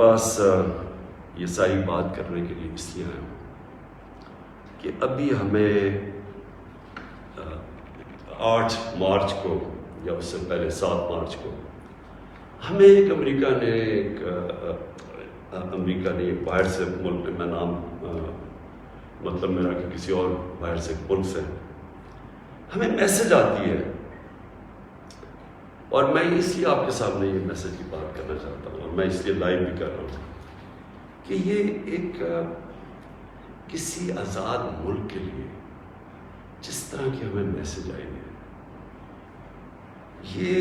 پاس یہ ساری بات کرنے کے لیے اس لیے آیا ہوں کہ ابھی ہمیں 8 مارچ کو یا اس سے پہلے 7 مارچ کو ہمیں ایک امریکہ نے باہر سے ملک میں نام مطلب میرا کہ کسی اور باہر سے ملک سے ہمیں میسج آتی ہے، اور میں اس لیے آپ کے سامنے یہ میسج کی بات کرنا چاہتا ہوں، اور میں اس لیے لائیو بھی کر رہا ہوں کہ یہ ایک کسی آزاد ملک کے لیے جس طرح کی ہمیں میسج آئی ہے، یہ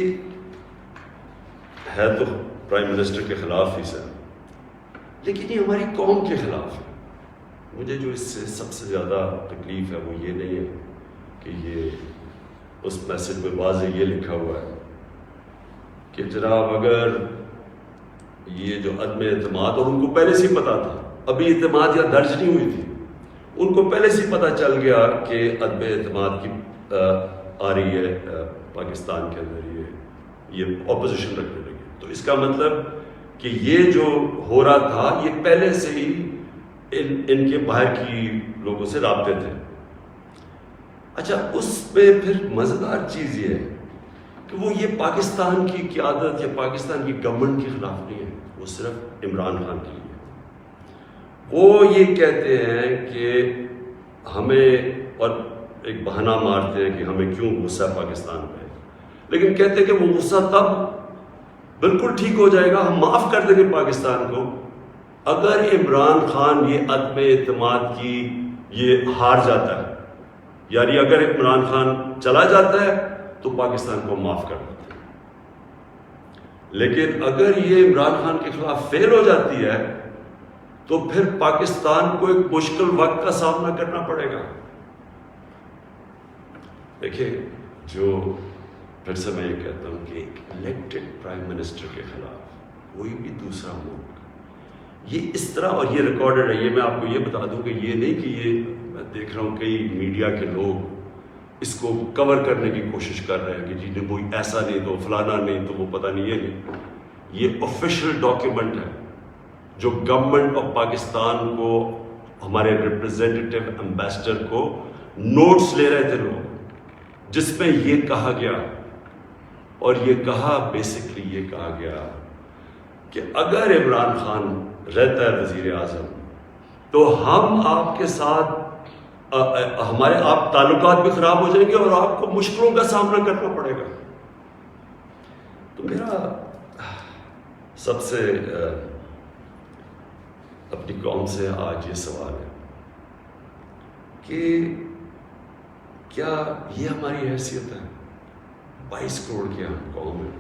ہے تو پرائم منسٹر کے خلاف ہی سر، لیکن یہ ہماری قوم کے خلاف ہے۔ مجھے جو اس سے سب سے زیادہ تکلیف ہے وہ یہ نہیں ہے کہ یہ اس میسج میں واضح یہ لکھا ہوا ہے کہ جناب اگر یہ جو عدم اعتماد، اور ان کو پہلے سے ہی پتا تھا، ابھی اعتماد یا درج نہیں ہوئی تھی، ان کو پہلے سے ہی پتا چل گیا کہ عدم اعتماد کی آ رہی ہے پاکستان کے اندر، یہ اپوزیشن رکھنے لگی، تو اس کا مطلب کہ یہ جو ہو رہا تھا یہ پہلے سے ہی ان کے باہر کی لوگوں سے رابطے تھے۔ اچھا، اس پہ پھر مزیدار چیز یہ ہے کہ وہ یہ پاکستان کی قیادت یا پاکستان کی گورنمنٹ کے خلاف نہیں ہے، وہ صرف عمران خان کے لیے۔ وہ یہ کہتے ہیں کہ ہمیں، اور ایک بہانہ مارتے ہیں کہ ہمیں کیوں غصہ پاکستان پہ، لیکن کہتے ہیں کہ وہ غصہ تب بالکل ٹھیک ہو جائے گا، ہم معاف کر دیں گے پاکستان کو اگر عمران خان یہ عدم اعتماد کی یہ ہار جاتا ہے، یعنی اگر عمران خان چلا جاتا ہے تو پاکستان کو معاف کر دیتے ہیں، لیکن اگر یہ عمران خان کے خلاف فیل ہو جاتی ہے تو پھر پاکستان کو ایک مشکل وقت کا سامنا کرنا پڑے گا۔ دیکھیں، جو پھر سے میں یہ کہتا ہوں کہ ایک الیکٹڈ پرائم منسٹر کے خلاف کوئی بھی دوسرا ملک یہ اس طرح، اور یہ ریکارڈڈ ہے، یہ میں آپ کو یہ بتا دوں کہ یہ نہیں کہ یہ میں دیکھ رہا ہوں کئی میڈیا کے لوگ اس کو کور کرنے کی کوشش کر رہے ہیں کہ جی کوئی ایسا نہیں تو فلانا نہیں تو وہ پتہ نہیں، یہ نہیں، یہ آفیشیل ڈاکیومنٹ ہے جو گورنمنٹ آف پاکستان کو، ہمارے ریپرزینٹیو ایمبیسڈر کو نوٹس لے رہے تھے لوگ، جس میں یہ کہا گیا، اور یہ کہا بیسکلی یہ کہا گیا کہ اگر عمران خان رہتا ہے وزیر اعظم تو ہم آپ کے ساتھ ہمارے آپ تعلقات بھی خراب ہو جائیں گے اور آپ کو مشکلوں کا سامنا کرنا پڑے گا۔ تو میرا سب سے اپنی قوم سے آج یہ سوال ہے کہ کیا یہ ہماری حیثیت ہے؟ 22 کروڑ کی ہم قوم ہے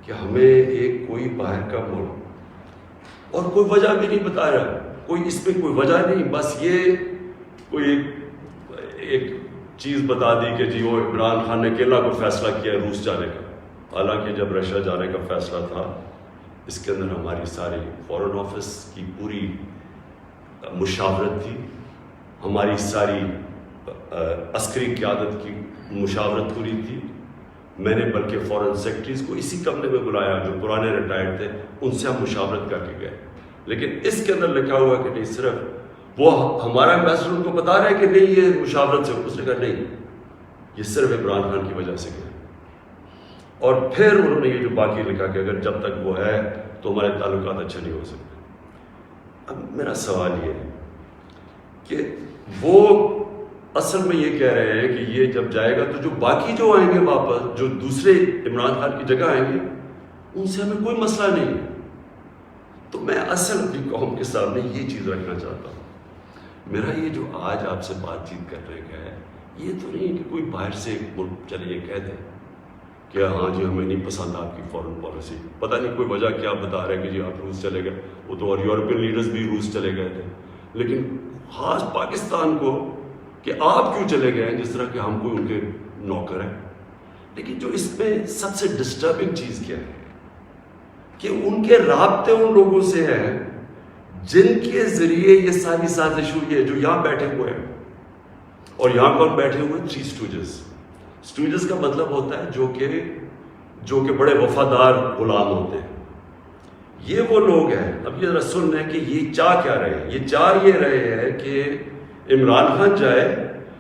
کہ ہمیں ایک کوئی باہر کا ملک، اور کوئی وجہ بھی نہیں بتا رہا، کوئی اس پہ کوئی وجہ نہیں، بس یہ کوئی ایک چیز بتا دی کہ جی وہ عمران خان نے اکیلا کو فیصلہ کیا روس جانے کا، حالانکہ جب رشیا جانے کا فیصلہ تھا اس کے اندر ہماری ساری فارن آفس کی پوری مشاورت تھی، ہماری ساری عسکری قیادت کی مشاورت پوری تھی۔ میں نے بلکہ فارن سیکرٹریز کو اسی کمرے میں بلایا جو پرانے ریٹائرڈ تھے، ان سے ہم مشاورت کر کے گئے، لیکن اس کے اندر لکھا ہوا کہ نہیں، صرف وہ ہمارا ایمبیسڈر ان کو بتا رہا ہے کہ نہیں یہ مشاورت سے، اس نے کہا نہیں یہ صرف عمران خان کی وجہ سے گیا، اور پھر انہوں نے یہ جو باقی لکھا کہ اگر جب تک وہ ہے تو ہمارے تعلقات اچھے نہیں ہو سکتے۔ اب میرا سوال یہ ہے کہ وہ اصل میں یہ کہہ رہے ہیں کہ یہ جب جائے گا تو جو باقی جو آئیں گے واپس، جو دوسرے عمران خان کی جگہ آئیں گے، ان سے ہمیں کوئی مسئلہ نہیں ہے۔ تو میں اصل اپنی قوم کے سامنے یہ چیز رکھنا چاہتا ہوں، میرا یہ جو آج آپ سے بات چیت کرنے کا ہے، یہ تو نہیں کہ کوئی باہر سے ایک ملک چلے یہ کہہ دے کہ ہاں جی ہمیں نہیں پسند آپ کی فارن پالیسی، پتہ نہیں کوئی وجہ کیا بتا رہے کہ جی آپ روس چلے گئے، وہ تو اور یورپین لیڈرز بھی روس چلے گئے تھے، لیکن خاص پاکستان کو کہ آپ کیوں چلے گئے ہیں، جس طرح کہ ہم کوئی ان کے نوکر ہیں۔ لیکن جو اس میں سب سے ڈسٹربنگ چیز کیا ہے کہ ان کے رابطے ان لوگوں سے ہیں جن کے ذریعے یہ ساری سازش ہوئی ہے، جو یہاں بیٹھے ہوئے ہیں، اور یہاں کون بیٹھے ہوئے ہیں؟ 3 اسٹوجز۔ اسٹوجز کا مطلب ہوتا ہے جو کہ بڑے وفادار غلام ہوتے ہیں۔ یہ وہ لوگ ہیں. اب یہ ذرا سن لیں کہ یہ چاہ کیا رہے ہیں. یہ چاہ یہ رہے ہیں کہ عمران خان جائے،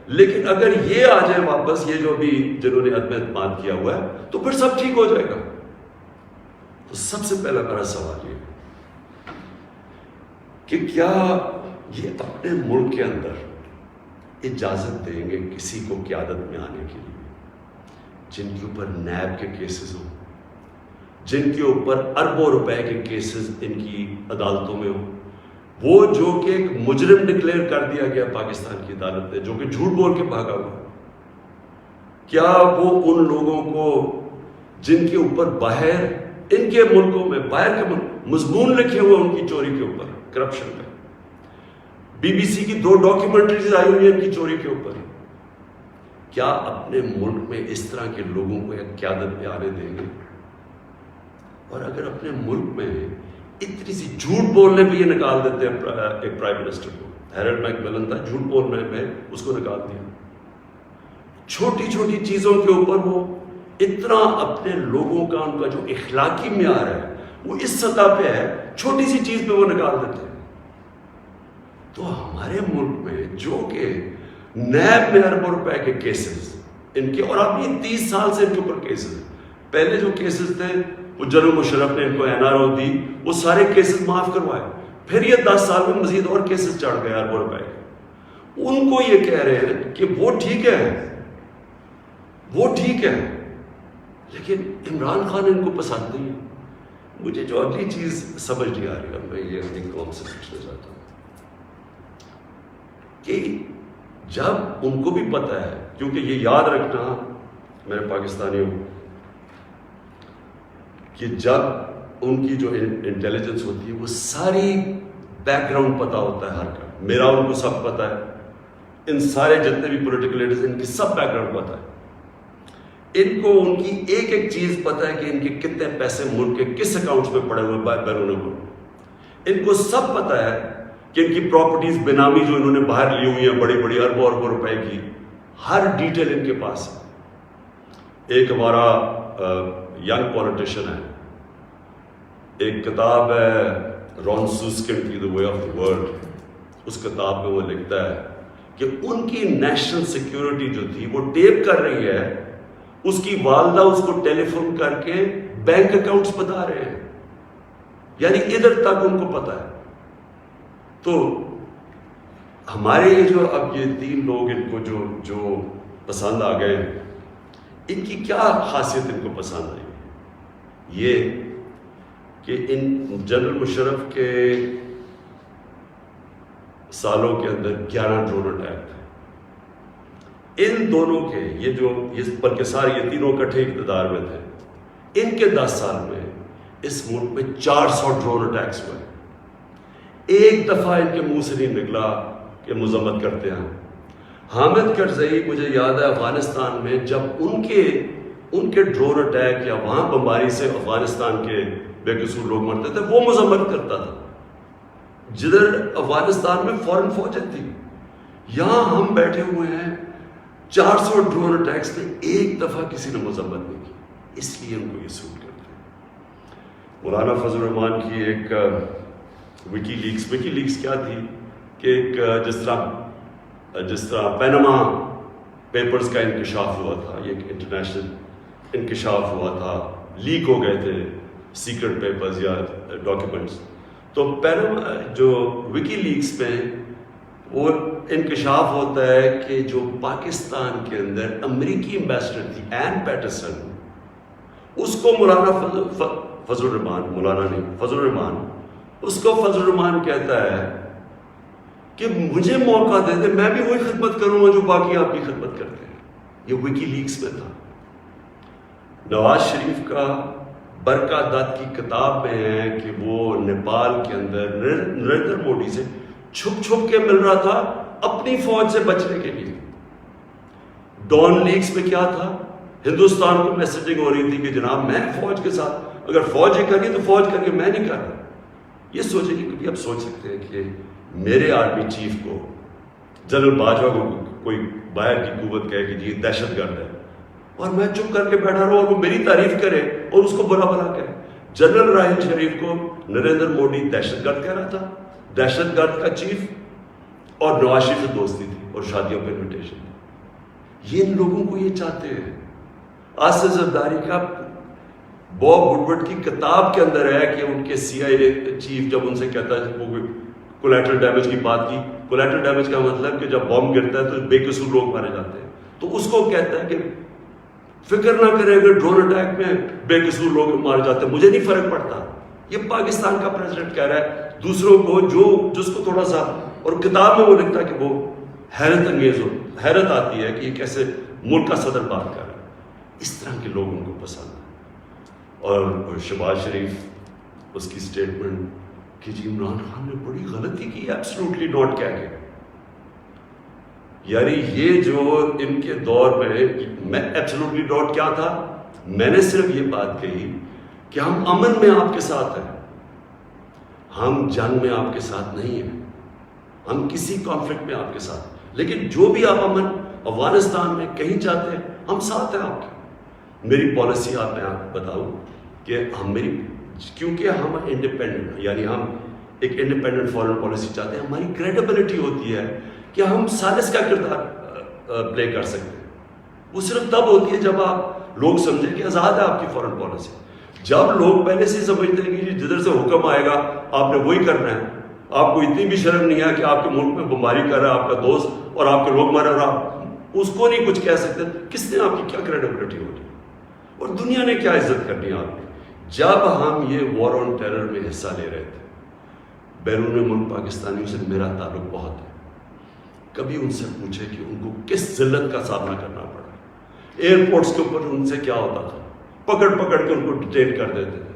لیکن اگر یہ آ جائے واپس، یہ جو بھی جنہوں نے عدم اعتماد کیا ہوا ہے، تو پھر سب ٹھیک ہو جائے گا. تو سب سے پہلا میرا سوال یہ کہ کیا یہ اپنے ملک کے اندر اجازت دیں گے کسی کو قیادت میں آنے کے لیے جن کے اوپر نیب کے کیسز ہوں، جن کے اوپر اربوں روپے کے کیسز ان کی عدالتوں میں ہوں، وہ جو کہ ایک مجرم ڈکلیئر کر دیا گیا پاکستان کی عدالت نے، جو کہ جھوٹ بول کے بھاگا ہوا. کیا وہ ان لوگوں کو جن کے اوپر باہر ان کے ملکوں میں، باہر کے مضمون لکھے ہوئے ان کی چوری کے اوپر، کرپشن پہ، BBC کی 2 ڈاکیومنٹریز آئی ہوئی ہیں ان کی چوری کے اوپر، کیا اپنے ملک میں اس طرح کے لوگوں کو ایک قیادت پہ آنے دیں گے؟ اور اگر اپنے ملک میں اتنی سی جھوٹ بولنے پہ یہ نکال دیتے ہیں ایک پرائم منسٹر کو، ہیرلڈ میکملن تھا، جھوٹ بولنے میں اس کو نکال دیا. چھوٹی چھوٹی چیزوں کے اوپر وہ اتنا اپنے لوگوں کا، ان کا جو اخلاقی معیار ہے وہ اس سطح پہ ہے، چھوٹی سی چیز پہ وہ نکال دیتے ہیں. تو ہمارے ملک میں جو کہ نیب میں اربوں روپے کے کیسز ان کے، اور اب یہ 30 سال سے ان کے اوپر کیسز، پہلے جو کیسز تھے وہ جنرل مشرف نے ان کو NRO دی، وہ سارے کیسز معاف کروائے، پھر یہ 10 سال میں مزید اور کیسز چڑھ گئے اربوں روپے کے. ان کو یہ کہہ رہے ہیں کہ وہ ٹھیک ہے، وہ ٹھیک ہے، لیکن عمران خان ان کو پسند نہیں ہے. مجھے جو اگلی چیز سمجھ نہیں آ رہی ہے، میں یہ اپنی قوم سے پوچھنا چاہتا ہوں کہ جب ان کو بھی پتہ ہے، کیونکہ یہ یاد رکھنا میرے پاکستانیوں کہ جب ان کی جو انٹیلیجنس ہوتی ہے وہ ساری بیک گراؤنڈ پتہ ہوتا ہے ہر کا، میرا ان کو سب پتہ ہے، ان سارے جتنے بھی پولیٹیکل لیڈرز ان کی سب بیک گراؤنڈ پتہ ہے. ان کو ان کی ایک ایک چیز پتہ ہے کہ ان کے کتنے پیسے ملک کے کس اکاؤنٹس میں پڑے ہوئے بیرون ملک. ان کو سب پتہ ہے کہ ان کی پراپرٹیز بینامی جو انہوں نے باہر لی ہوئی ہیں بڑی بڑی اربوں اربوں روپے کی، ہر ڈیٹیل ان کے پاس ہے. ایک ہمارا ینگ پولیٹیشین ہے، ایک کتاب ہے رون سوسکن کی دی وے آف دی ورلڈ، اس کتاب میں وہ لکھتا ہے کہ ان کی نیشنل سیکیورٹی جو تھی وہ ٹیپ کر رہی ہے، اس کی والدہ اس کو ٹیلی فون کر کے بینک اکاؤنٹس بتا رہے ہیں، یعنی ادھر تک ان کو پتا ہے. تو ہمارے یہ جو اب یہ 3 لوگ ان کو جو پسند آ گئے، ان کی کیا خاصیت ان کو پسند آئی؟ یہ کہ ان جنرل مشرف کے سالوں کے اندر 11 ڈرون اٹیک تھے. ان دونوں کے یہ بلکہ سارے یہ تینوں اکٹھے اقتدار میں تھے، ان کے 10 سال میں اس ملک میں 400 ڈرون اٹیکس ہوئے. ایک دفعہ ان کے منہ سے نہیں نکلا کہ مذمت کرتے ہیں. حامد کرزئی مجھے یاد ہے افغانستان میں جب ان کے ڈرون اٹیک یا وہاں بمباری سے افغانستان کے بے قصور لوگ مرتے تھے، وہ مذمت کرتا تھا. جدھر افغانستان میں فورن فوجیں تھی، یہاں ہم بیٹھے ہوئے ہیں 400 ڈرون اٹیکس میں ایک دفعہ کسی نے مذمت نہیں کی. اس لیے ان کو یہ سوٹ کرتے ہیں. مولانا فضل الرحمان کی ایک وکی لیکس کیا تھی کہ ایک جس طرح پینما پیپرز کا انکشاف ہوا تھا، یہ ایک انٹرنیشنل انکشاف ہوا تھا، لیک ہو گئے تھے سیکرٹ پیپرز یا ڈاکیومنٹس. تو پینما جو وکی لیکس میں وہ انکشاف ہوتا ہے کہ جو پاکستان کے اندر امریکی ایمبیسڈر تھی این پیٹرسن، اس کو فضل الرحمان اس کو فضل الرحمان کہتا ہے کہ مجھے موقع دے دے، میں بھی وہی خدمت کروں گا جو باقی آپ کی خدمت کرتے ہیں. یہ وکی لیکس میں تھا. نواز شریف کا برکا دت کی کتاب میں ہے کہ وہ نیپال کے اندر نریندر مودی سے چھپ چھپ کے مل رہا تھا اپنی فوج سے بچنے کے لیے. ڈان لیکس میں کیا تھا؟ ہندوستان کو میسیجنگ ہو رہی تھی کہ جناب میں فوج کے ساتھ، اگر فوج ہی کری تو فوج کر کے میں نہیں کر رہا. یہ سوچیں کہ کبھی آپ سوچ سکتے ہیں کہ میرے آرمی چیف کو، جنرل باجوہ کو کوئی باہر کی قوت کہے کہ یہ دہشت گرد ہے، اور میں چپ کر کے بیٹھا رہا ہوں اور وہ میری تعریف کرے اور اس کو برا بھلا کہے. جنرل راحیل شریف کو نریندر مودی دہشت گرد کہہ رہا تھا، دہشت گرد کا چیف، اور نواز شریف سے دوستی تھی اور شادیوں پہ انویٹیشن تھی. یہ ان لوگوں کو یہ چاہتے ہیں. آصف زرداری کا باب وڈورڈ کی کتاب کے اندر ہے کہ ان کے سی آئی اے چیف جب ان سے کہتا ہے، وہ کولیٹرل ڈیمیج کی بات کی، کولیٹرل ڈیمیج کا مطلب کہ جب بم گرتا ہے تو بے قصور لوگ مارے جاتے ہیں، تو اس کو کہتا ہے کہ فکر نہ کریں اگر ڈرون اٹیک میں بے قصور لوگ مارے جاتے ہیں مجھے نہیں فرق پڑتا. یہ پاکستان کا پریزیڈنٹ کہہ رہا ہے دوسروں کو، جس کو تھوڑا سا، اور کتاب میں وہ لکھتا ہے کہ وہ حیرت انگیز ہو، حیرت آتی ہے کہ یہ کیسے ملک کا صدر بات کر رہا ہے. اس طرح کے لوگ ان کو پسند ہیں. اور شہباز شریف اس کی سٹیٹمنٹ کہ جی عمران خان نے بڑی غلطی کی ایبسلوٹلی ناٹ کہہ کے، یعنی یہ جو ان کے دور میں ایبسلوٹلی ناٹ کیا تھا، میں نے صرف یہ بات کہی کہ ہم امن میں آپ کے ساتھ ہیں، ہم جنگ میں آپ کے ساتھ نہیں ہیں، ہم کسی کانفلکٹ میں آپ کے ساتھ، لیکن جو بھی آپ امن افغانستان میں کہیں چاہتے ہیں ہم ساتھ ہیں آپ کے. میری پالیسی آپ میں بتاؤں کہ کیونکہ ہم انڈیپینڈنٹ، یعنی ہم ایک انڈیپینڈنٹ فارن پالیسی چاہتے ہیں، ہماری کریڈیبلٹی ہوتی ہے کہ ہم سالس کا کردار پلے کر سکتے ہیں. وہ صرف تب ہوتی ہے جب آپ لوگ سمجھیں کہ آزاد ہے آپ کی فارن پالیسی. جب لوگ پہلے سے سمجھتے ہیں کہ جدھر سے حکم آئے گا آپ نے وہی کرنا ہے، آپ کو اتنی بھی شرم نہیں ہے کہ آپ کے ملک میں بمباری کر رہا ہے آپ کا دوست اور آپ کے لوگ مارے اور آپ اس کو نہیں کچھ کہہ سکتے، کس نے آپ کی کیا کریڈیبلٹی ہوگی اور دنیا نے کیا عزت کرنی ہے آپ کی. جب ہم یہ وار آن ٹیرر میں حصہ لے رہے تھے، بیرون ملک پاکستانیوں سے میرا تعلق بہت ہے، کبھی ان سے پوچھے کہ ان کو کس ذلت کا سامنا کرنا پڑا. ایئرپورٹس کے اوپر ان سے کیا ہوتا تھا، پکڑ کے ان کو ڈیٹین کر دیتے تھے،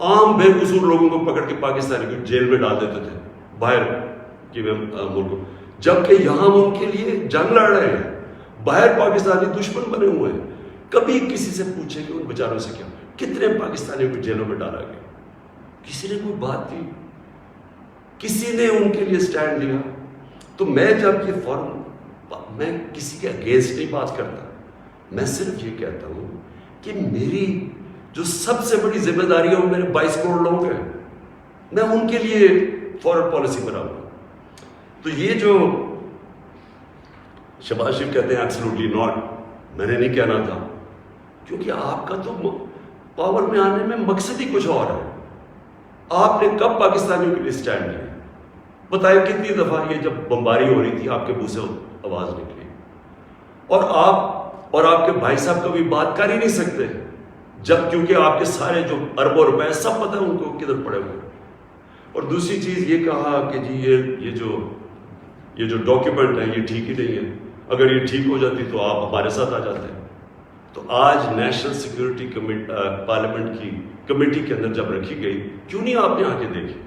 عام بے قصور لوگوں کو پکڑ کے پاکستانی کو جیل میں ڈال دیتے تھے باہر کے ملکوں، جبکہ یہاں ہم ان کے لیے جنگ لڑ رہے ہیں، باہر پاکستانی دشمن بنے ہوئے ہیں. کبھی کسی سے پوچھے کہ ان بیچاروں سے کیا، کتنے پاکستانیوں کو جیلوں میں ڈالا گیا، کسی نے کوئی بات کی، کسی نے ان کے لیے سٹینڈ لیا. تو میں جب یہ میں کسی کے اگینسٹ نہیں بات کرتا، میں صرف یہ کہتا ہوں کہ میری جو سب سے بڑی ذمہ داری ہے وہ میرے 22 کروڑ لوگ ہیں، میں ان کے لیے فارن پالیسی بناؤں گا. تو یہ جو شہباز شریف کہتے ہیں ایبسلوٹلی ناٹ، میں نے نہیں کہنا تھا، کیونکہ آپ کا تو پاور میں آنے میں مقصد ہی کچھ اور ہے. آپ نے کب پاکستانیوں کے لیے سٹینڈ لیا بتائیں؟ کتنی دفعہ یہ جب بمباری ہو رہی تھی آپ کے منہ سے آواز نکلی، اور آپ کے بھائی صاحب کبھی بات کر ہی نہیں سکتے جب، کیونکہ آپ کے سارے جو اربوں روپے سب پتہ ہے ان کو کدھر پڑے ہوئے. اور دوسری چیز یہ کہا کہ جی یہ جو ڈاکیومنٹ ہے یہ ٹھیک ہی نہیں ہے، اگر یہ ٹھیک ہو جاتی تو آپ ہمارے ساتھ آ جاتے ہیں. تو آج نیشنل سیکورٹی پارلیمنٹ کی کمیٹی کے اندر جب رکھی گئی، کیوں نہیں آپ نے آ کے دیکھی؟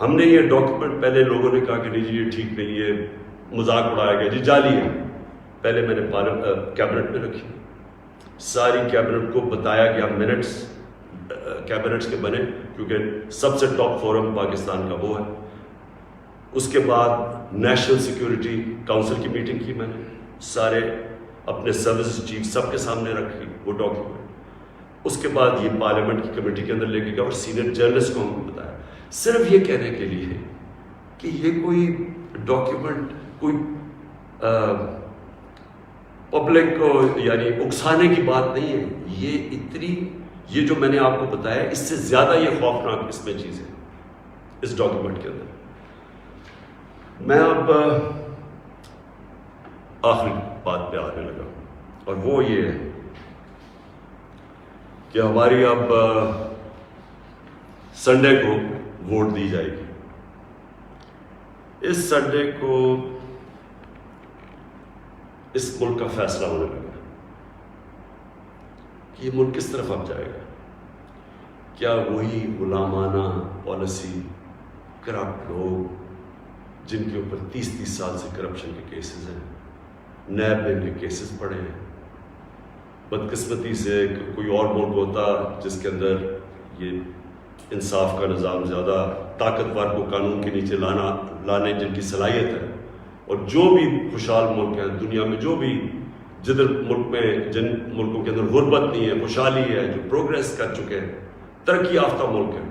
ہم نے یہ ڈاکیومنٹ پہلے لوگوں نے کہا کہ نہیں جی یہ ٹھیک نہیں ہے، مذاق اڑایا گیا، جی جعلی ہے. پہلے میں نے کیبنٹ میں رکھی، ساری کیبنٹ کو بتایا گیا، منٹس کیبنٹس کے بنے کیونکہ سب سے ٹاپ فورم پاکستان کا وہ ہے. اس کے بعد نیشنل سیکورٹی کاؤنسل کی میٹنگ کی، میں نے سارے اپنے سروس چیف سب کے سامنے رکھی وہ ڈاکیومنٹ. اس کے بعد یہ پارلیمنٹ کی کمیٹی کے اندر لے کے گیا اور سینئر جرنلسٹ کو ہم کو بتایا، صرف یہ کہنے کے لیے کہ یہ کوئی ڈاکیومنٹ کوئی پبلک کو یعنی اکسانے کی بات نہیں ہے. یہ جو میں نے آپ کو بتایا اس سے زیادہ یہ خوفناک اس میں چیز ہے اس ڈاکیومنٹ کے اندر. میں اب آخری بات پہ آنے لگا اور وہ یہ ہے کہ ہماری اب سنڈے کو ووٹ دی جائے گی. اس سنڈے کو اس ملک کا فیصلہ ہونے لگا کہ یہ ملک کس طرف اب جائے گا. کیا وہی غلامانہ پالیسی، کرپٹ لوگ جن کے اوپر 30 سال سے کرپشن کے کیسز ہیں، نیب میں ان کے کیسز پڑے ہیں، بدقسمتی سے کوئی اور ملک ہوتا جس کے اندر یہ انصاف کا نظام زیادہ طاقتور کو قانون کے نیچے لانے جن کی صلاحیت ہے، اور جو بھی خوشحال ملک ہیں دنیا میں، جو بھی جن ملکوں کے اندر غربت نہیں ہے، خوشحالی ہے، جو پروگریس کر چکے ہیں، ترقی یافتہ ملک ہیں،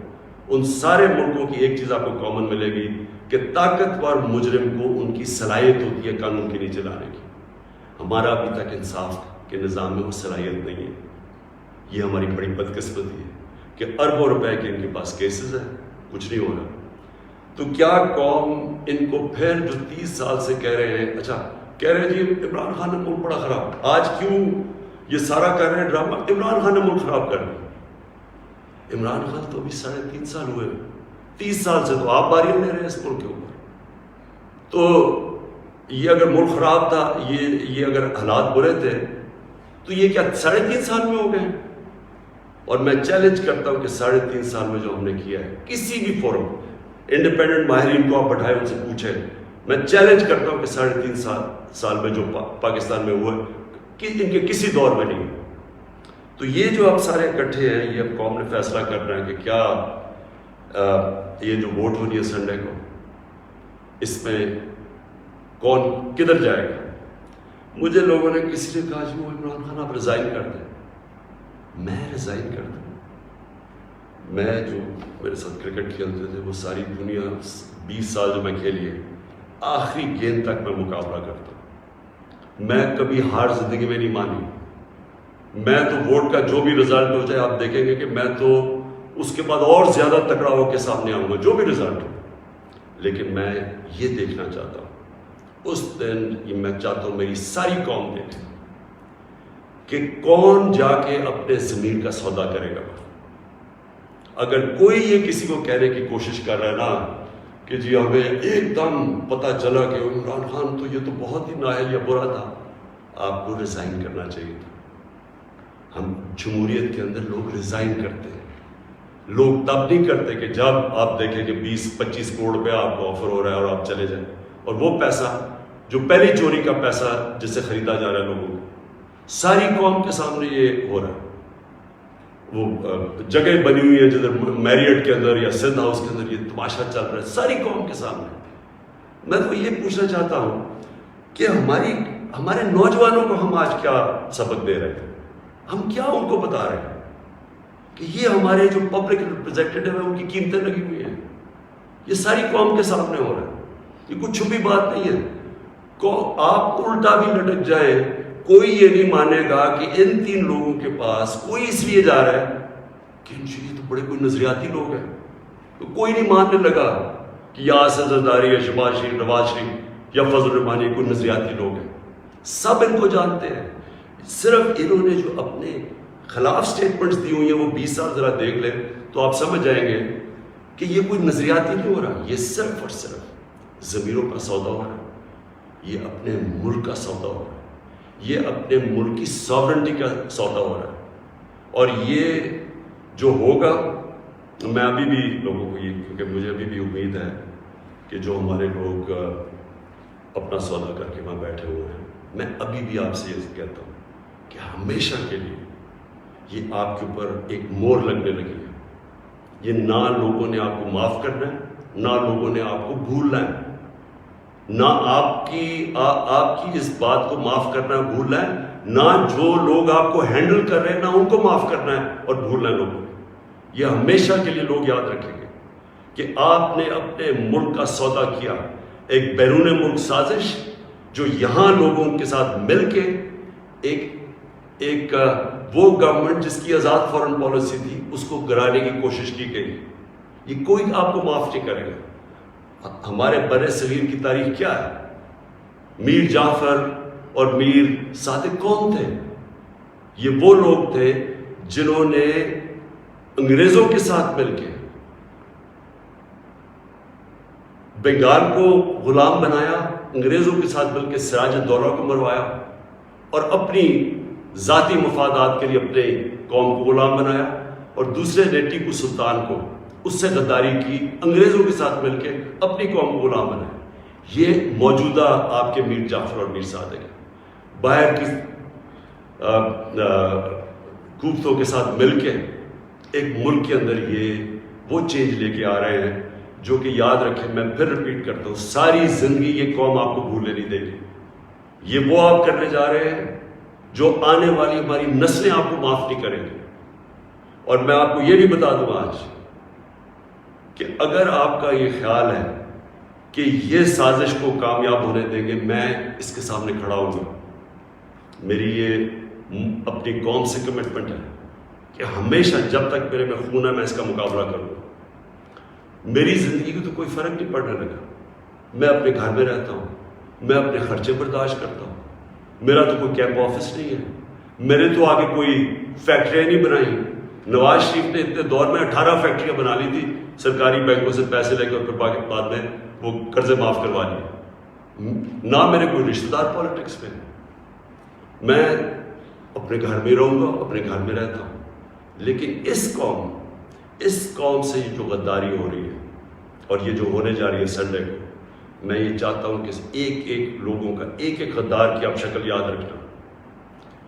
ان سارے ملکوں کی ایک چیز آپ کو کامن ملے گی کہ طاقتور مجرم کو ان کی صلاحیت ہوتی ہے قانون کے نیچے لانے کی. ہمارا ابھی تک انصاف کے نظام میں وہ صلاحیت نہیں ہے. یہ ہماری بڑی بدقسمتی ہے کہ اربوں روپے کے ان کے پاس کیسز ہیں، کچھ نہیں ہو رہا. تو کیا قوم ان کو پھر جو 30 سال سے کہہ رہے ہیں، اچھا کہہ رہے ہیں جی عمران خان نے ملک بڑا خراب، آج کیوں یہ سارا کر رہے ہیں ڈرامہ؟ عمران خان نے ملک خراب کر دیا. عمران خان تو ابھی 3.5 سال ہوئے، 30 سال سے تو آپ باریاں لے رہے ہیں اس ملک کے اوپر. تو یہ اگر ملک خراب تھا، یہ اگر حالات برے تھے تو یہ کیا 3.5 سال میں ہو گئے؟ اور میں چیلنج کرتا ہوں کہ 3.5 سال میں جو ہم نے کیا ہے کسی بھی فورم، انڈیپینڈنٹ ماہرین کو آپ بٹھائے ان سے پوچھیں، میں چیلنج کرتا ہوں کہ 3.5 سال میں جو پاکستان میں ہوا ہے کہ ان کے کسی دور میں نہیں. تو یہ جو آپ سارے اکٹھے ہیں، یہ اب قوم نے فیصلہ کرنا ہے کہ کیا یہ جو ووٹ ہونی ہے سنڈے کو، اس میں کون کدھر جائے گا. مجھے لوگوں نے کسی نے کہا جی وہ عمران خان آپ ریزائن کر دیں. میں ریزائن کر دوں؟ میں جو میرے ساتھ کرکٹ کھیلتے تھے وہ ساری دنیا 20 سال جو میں کھیلی ہے، آخری گیند تک میں مقابلہ کرتا ہوں. میں کبھی ہار زندگی میں نہیں مانی. میں تو ووٹ کا جو بھی رزلٹ ہو جائے آپ دیکھیں گے کہ میں تو اس کے بعد اور زیادہ تکڑا ہو کے سامنے آؤں گا جو بھی رزلٹ ہو. لیکن میں یہ دیکھنا چاہتا ہوں اس دن، یہ میں چاہتا ہوں میری ساری قوم دیکھے کہ کون جا کے اپنے ضمیر کا سودا کرے گا. اگر کوئی یہ کسی کو کہنے کی کوشش کر رہا ہے نا کہ جی ہمیں ایک دم پتہ چلا کہ عمران خان تو یہ تو بہت ہی نااہل یا برا تھا، آپ کو ریزائن کرنا چاہیے تھا. ہم جمہوریت کے اندر لوگ ریزائن کرتے ہیں. لوگ تب نہیں کرتے کہ جب آپ دیکھیں کہ 20-25 کروڑ روپیہ آپ کو آفر ہو رہا ہے اور آپ چلے جائیں، اور وہ پیسہ جو پہلی چوری کا پیسہ جسے خریدا جا رہا ہے لوگوں کو، ساری قوم کے سامنے یہ ہو رہا ہے. وہ جگہ بنی ہوئی ہے جدھر میریٹ کے اندر یا سندھ ہاؤس کے اندر یہ تماشا چل رہا ہے ساری قوم کے سامنے. میں تو یہ پوچھنا چاہتا ہوں کہ ہمارے نوجوانوں کو ہم آج کیا سبق دے رہے ہیں؟ ہم کیا ان کو بتا رہے ہیں کہ یہ ہمارے جو پبلک ریپرزینٹیٹیو ہیں ان کی قیمتیں لگی ہوئی ہیں، یہ ساری قوم کے سامنے ہو رہا ہے. یہ کچھ چھپی بات نہیں ہے. آپ الٹا بھی لٹک جائے، کوئی یہ نہیں مانے گا کہ ان 3 لوگوں کے پاس کوئی اس لیے جا رہا ہے کہ یہ تو بڑے کوئی نظریاتی لوگ ہیں. تو کوئی نہیں ماننے لگا کہ یا اسد زرداری یا شہباز شریف، نواز شریف یا فضل الرحمانی کوئی نظریاتی لوگ ہیں. سب ان کو جانتے ہیں. صرف انہوں نے جو اپنے خلاف سٹیٹمنٹس دی ہوئی ہیں وہ 20 سال ذرا دیکھ لیں تو آپ سمجھ جائیں گے کہ یہ کوئی نظریاتی نہیں ہو رہا. یہ صرف اور صرف ضمیروں کا سودا ہو رہا ہے. یہ اپنے ملک کا سودا ہو رہا ہے. یہ اپنے ملک کی ساورنٹی کا سودا ہو رہا ہے. اور یہ جو ہوگا، میں ابھی بھی لوگوں کو کیونکہ مجھے ابھی بھی امید ہے کہ جو ہمارے لوگ اپنا سودا کر کے وہاں بیٹھے ہوئے ہیں، میں ابھی بھی آپ سے یہ کہتا ہوں کہ ہمیشہ کے لیے یہ آپ کے اوپر ایک مور لگنے لگی ہے. یہ نہ لوگوں نے آپ کو معاف کرنا ہے، نہ لوگوں نے آپ کو بھولنا ہے. نہ آپ کی اس بات کو معاف کرنا ہے، بھولنا ہے، نہ جو لوگ آپ کو ہینڈل کر رہے ہیں نہ ان کو معاف کرنا ہے اور بھولنا ہے لوگوں کو. یہ ہمیشہ کے لیے لوگ یاد رکھیں گے کہ آپ نے اپنے ملک کا سودا کیا. ایک بیرون ملک سازش جو یہاں لوگوں کے ساتھ مل کے ایک وہ گورنمنٹ جس کی آزاد فارن پالیسی تھی اس کو گرانے کی کوشش کی گئی. یہ کوئی آپ کو معاف نہیں کرے گا. ہمارے بر صغیر کی تاریخ کیا ہے؟ میر جعفر اور میر صادق کون تھے؟ یہ وہ لوگ تھے جنہوں نے انگریزوں کے ساتھ مل کے بنگال کو غلام بنایا، انگریزوں کے ساتھ مل کے سراج الدولہ کو مروایا اور اپنی ذاتی مفادات کے لیے اپنے قوم کو غلام بنایا، اور دوسرے نے ٹیپو سلطان کو اس سے غداری کی، انگریزوں کے ساتھ مل کے اپنی قوم کو غلام بنایا. یہ موجودہ آپ کے میر جعفر اور میر صادق ہیں. باہر کی قوتوں کے ساتھ مل کے ایک ملک کے اندر یہ وہ چینج لے کے آ رہے ہیں جو کہ یاد رکھیں، میں پھر ریپیٹ کرتا ہوں، ساری زندگی یہ قوم آپ کو بھولنے نہیں دے گی. یہ وہ آپ کرنے جا رہے ہیں جو آنے والی ہماری نسلیں آپ کو معاف نہیں کریں گے. اور میں آپ کو یہ بھی بتا دوں آج کہ اگر آپ کا یہ خیال ہے کہ یہ سازش کو کامیاب ہونے دیں گے، میں اس کے سامنے کھڑا ہوں گا. میری یہ اپنی قوم سے کمٹمنٹ ہے کہ ہمیشہ جب تک میرے میں خون ہے میں اس کا مقابلہ کروں گا. میری زندگی کو تو کوئی فرق نہیں پڑنے لگا. میں اپنے گھر میں رہتا ہوں، میں اپنے خرچے برداشت کرتا ہوں. میرا تو کوئی کیمپ آفس نہیں ہے، میرے تو آگے کوئی فیکٹریاں نہیں بنائی. نواز شریف نے اتنے دور میں 18 فیکٹریاں بنا لی تھی سرکاری بینکوں سے پیسے لے کے، اور پھر بعد میں وہ قرضے معاف کروا لیے. نہ میرے کوئی رشتہ دار پالیٹکس میں. میں اپنے گھر میں رہوں گا، اپنے گھر میں رہتا ہوں. لیکن اس قوم سے یہ جو غداری ہو رہی ہے اور یہ جو ہونے جا رہی ہے سنڈے کو، میں یہ چاہتا ہوں کہ ایک ایک لوگوں کا، ایک ایک غدار کی آپ شکل یاد رکھنا.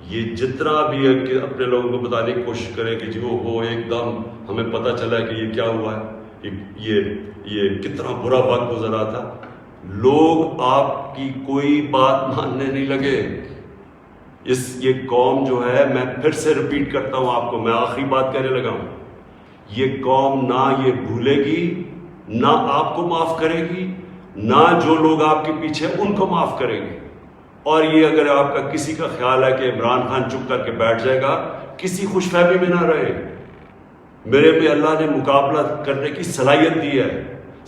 یہ جتنا بھی ہے کہ اپنے لوگوں کو بتانے کی کوشش کریں کہ جی وہ ایک دم ہمیں پتہ چلا ہے کہ یہ کیا ہوا ہے، یہ کتنا برا وقت گزرا تھا. لوگ آپ کی کوئی بات ماننے نہیں لگے. یہ قوم جو ہے، میں پھر سے ریپیٹ کرتا ہوں آپ کو، میں آخری بات کہنے لگا ہوں، یہ قوم نہ یہ بھولے گی، نہ آپ کو معاف کرے گی، نہ جو لوگ آپ کے پیچھے ان کو معاف کریں گے. اور یہ اگر آپ کا کسی کا خیال ہے کہ عمران خان چپ کر کے بیٹھ جائے گا، کسی خوش فہمی میں نہ رہے. میرے پہ اللہ نے مقابلہ کرنے کی صلاحیت دی ہے.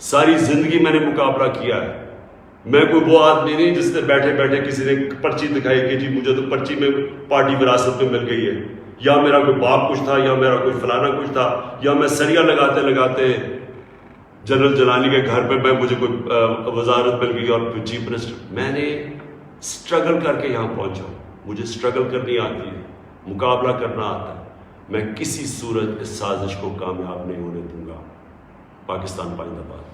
ساری زندگی میں نے مقابلہ کیا ہے. میں کوئی وہ آدمی نہیں جس نے بیٹھے بیٹھے کسی نے پرچی دکھائی کہ جی مجھے تو پرچی میں پارٹی وراثت میں مل گئی ہے، یا میرا کوئی باپ کچھ تھا، یا میرا کوئی فلانا کچھ تھا، یا میں سریا لگاتے لگاتے جنرل جلانی کے گھر پہ مجھے کوئی وزارت مل گئی اور چیف منسٹر. میں نے اسٹرگل کر کے یہاں پہنچا. مجھے اسٹرگل کرنی آتی ہے، مقابلہ کرنا آتا ہے. میں کسی صورت اس سازش کو کامیاب نہیں ہونے دوں گا. پاکستان پائندہ باد.